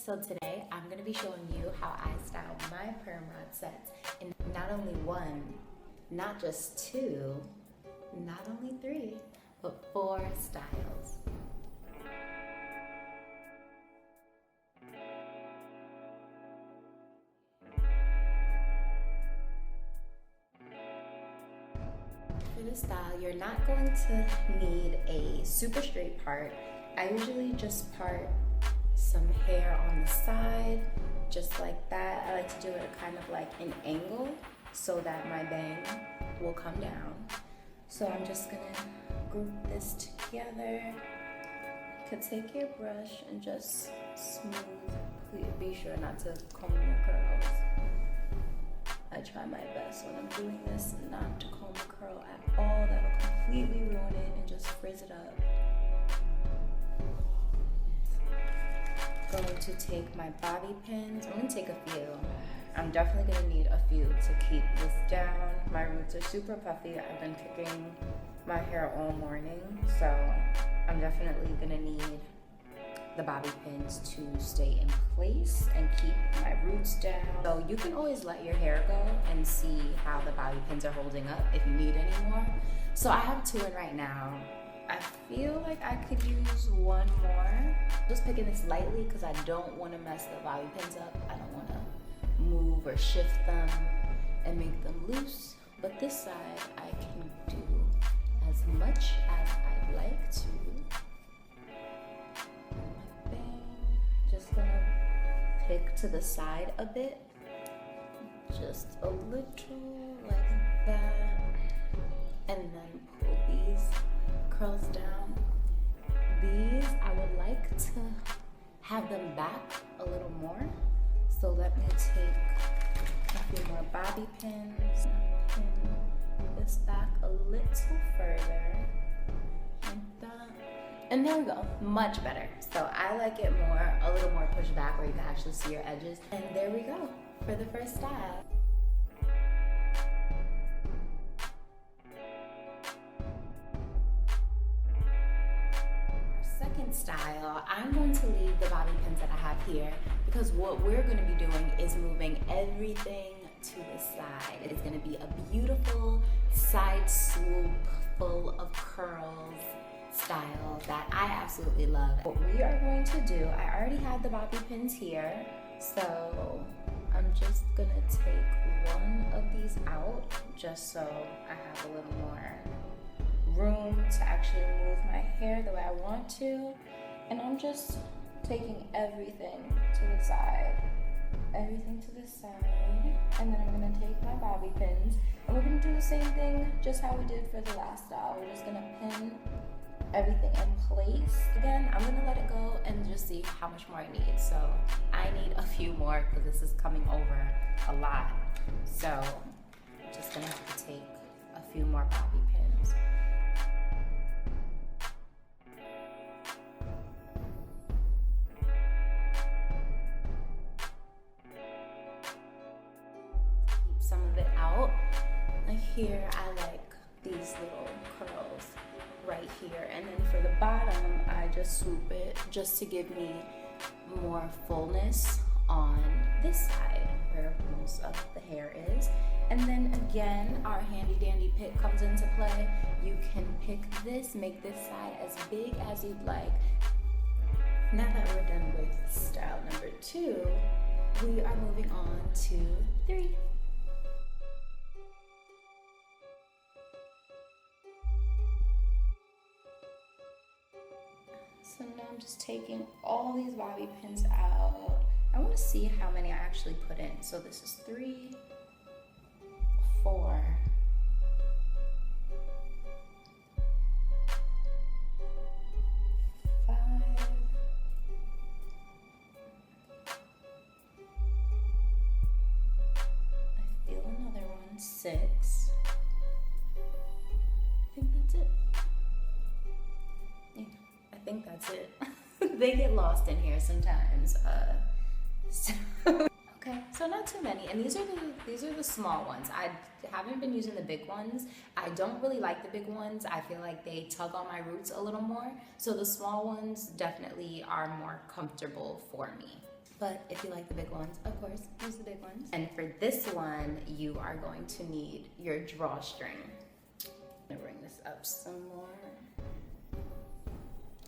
So today I'm going to be showing you how I style my Permrod sets in not only one, not just two, not only three, but 4 styles. For this style, you're not going to need a super straight part. I usually just part some hair on the side, just like that. I like to do it kind of like an angle so that my bang will come down. So I'm just gonna group this together. You could take your brush and just smooth. Please be sure not to comb your curls. I try my best when I'm doing this not to comb a curl at all. That'll completely ruin it and just frizz it up. Going to take my bobby pins. I'm gonna take a few. I'm definitely gonna need a few to keep this down. My roots are super puffy. I've been picking my hair all morning, so I'm definitely gonna need the bobby pins to stay in place and keep my roots down. So you can always let your hair go and see how the bobby pins are holding up if you need any more. So I have 2 in right now. I feel like I could use 1 more. Just picking this lightly because I don't want to mess the bobby pins up. I don't want to move or shift them and make them loose. But this side I can do as much as I'd like to. Just gonna pick to the side a bit. Just a little like that. And then pull these curls down. These, I would like to have them back a little more. So let me take a few more bobby pins. Pin this back a little further. Like that. And there we go, much better. So I like it more, a little more pushed back where you can actually see your edges. And there we go for the first style. Style, I'm going to leave the bobby pins that I have here because what we're going to be doing is moving everything to the side. It is going to be a beautiful side swoop full of curls style that I absolutely love. What we are going to do, I already have the bobby pins here, so I'm just going to take one of these out just so I have a little more room to actually move my hair the way I want to. And I'm just taking everything to the side. Everything to the side. And then I'm gonna take my bobby pins. And we're gonna do the same thing just how we did for the last style. We're just gonna pin everything in place. Again, I'm gonna let it go and just see how much more I need. So I need a few more because this is coming over a lot. So I'm just gonna have to take a few more bobby pins. Some of it out. Like here, I like these little curls right here. And then for the bottom, I just swoop it just to give me more fullness on this side where most of the hair is. And then again, our handy dandy pick comes into play. You can pick this, make this side as big as you'd like. Now that we're done with style number 2, we are moving on to 3. So now I'm just taking all these bobby pins out. I want to see how many I actually put in. So this is 3, 4, 5. I feel another one, 6. I think that's it. Yeah. I think that's it. They get lost in here sometimes. Okay, so not too many, and these are the small ones. I haven't been using the big ones. I don't really like the big ones. I feel like they tug on my roots a little more. So the small ones definitely are more comfortable for me. but if you like the big ones, of course, use the big ones. And for this one, you are going to need your drawstring. I'm gonna bring this up some more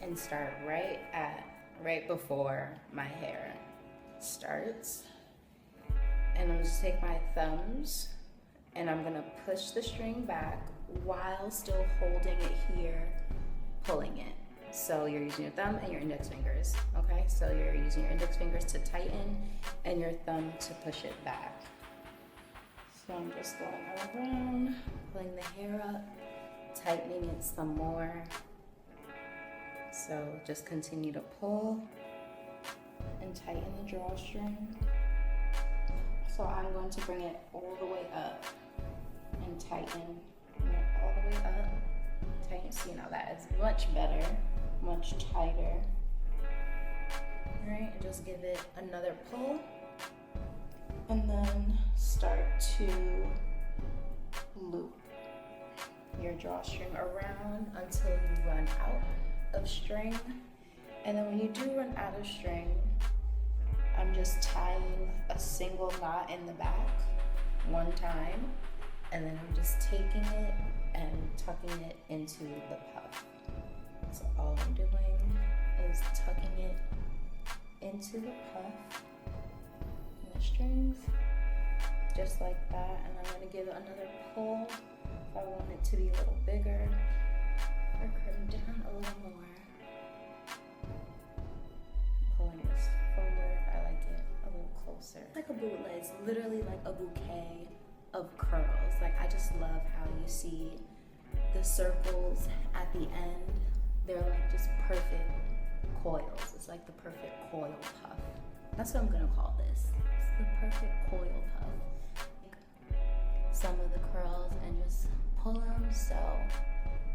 and start right before my hair starts. And I'm just take my thumbs and I'm gonna push the string back while still holding it here, pulling it. So you're using your thumb and your index fingers, okay? So you're using your index fingers to tighten and your thumb to push it back. So I'm just going around, pulling the hair up, tightening it some more. So just continue to pull and tighten the drawstring. So I'm going to bring it all the way up and tighten it all the way up. Tighten, so you know that is much better, much tighter. All right, and just give it another pull. And then start to loop your drawstring around until you run out of string. And then when you do run out of string, I'm just tying a single knot in the back one time, and then I'm just taking it and tucking it into the puff. So all I'm doing is tucking it into the puff and the strings, just like that. And I'm gonna give it another pull if I want it to be a little bigger, or come down a little more. Pulling this forward, I like it a little closer. Like a bootleg, it's literally like a bouquet of curls. Like, I just love how you see the circles at the end. They're like just perfect coils. It's like the perfect coil puff. That's what I'm gonna call this. It's the perfect coil puff. Take some of the curls and just pull them so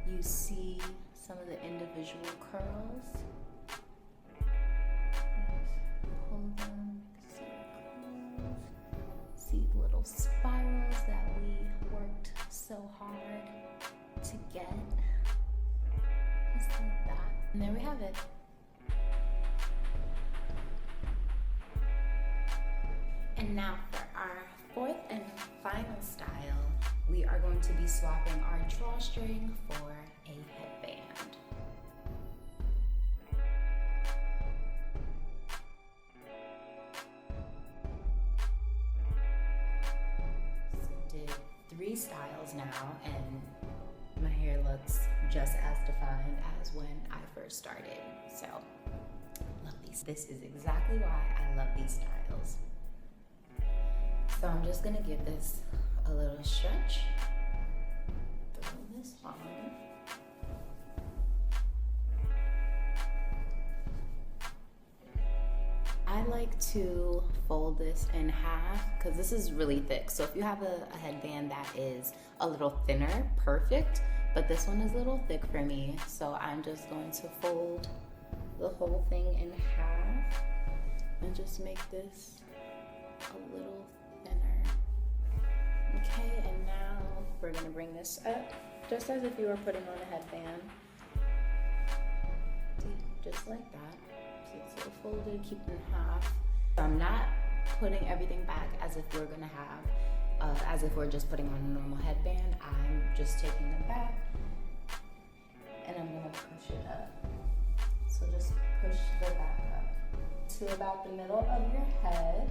you see some of the individual curls. Pull them, see the little spirals that we worked so hard to get. Just like that. And there we have it. And now for our fourth and final style, we are going to be swapping our drawstring for a headband. So did 3 styles now, and my hair looks just as defined as when I first started. So, love these. This is exactly why I love these styles. So I'm just gonna give this a little stretch. Throw this on. I like to fold this in half because this is really thick. So if you have a headband that is a little thinner, perfect. But this one is a little thick for me. So I'm just going to fold the whole thing in half and just make this a little thinner. Okay, and now we're gonna bring this up just as if you were putting on a headband. Just like that. So it's sort of folded, keep it in half. So I'm not putting everything back as if we're gonna have, as if we're just putting on a normal headband. I'm just taking them back and I'm gonna push it up. So just push the back up to about the middle of your head.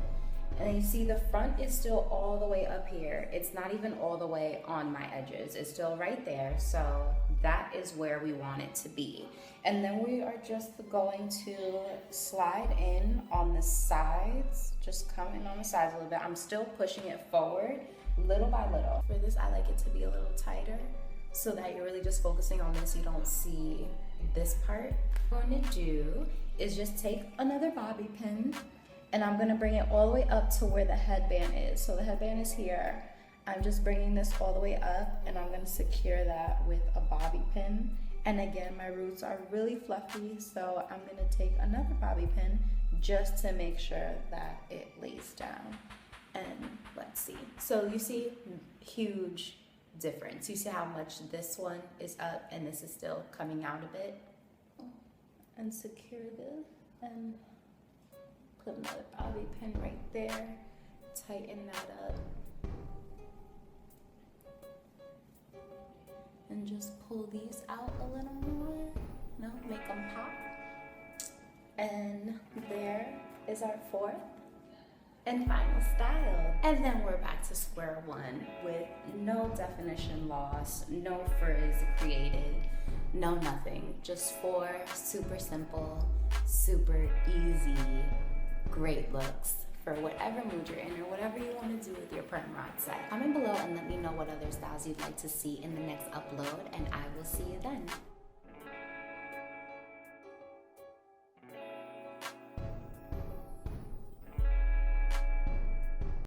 And then you see the front is still all the way up here. It's not even all the way on my edges. It's still right there. So that is where we want it to be. And then we are just going to slide in on the sides. Just come in on the sides a little bit. I'm still pushing it forward little by little. For this, I like it to be a little tighter so that you're really just focusing on this. You don't see this part. What I'm going to do is just take another bobby pin, and I'm gonna bring it all the way up to where the headband is. So the headband is here. I'm just bringing this all the way up, and I'm gonna secure that with a bobby pin. And again, my roots are really fluffy, so I'm gonna take another bobby pin just to make sure that it lays down. And let's see. So you see huge difference. You see how much this one is up and this is still coming out a bit. And secure this and Put another bobby pin right there. Tighten that up. And just pull these out a little more. No, make them pop. And there is our fourth and final style. And then we're back to square one with no definition loss, no frizz created, no nothing. Just 4 super simple, super easy, great looks for whatever mood you're in or whatever you want to do with your Permrod set. Comment below and let me know what other styles you'd like to see in the next upload, and I will see you then.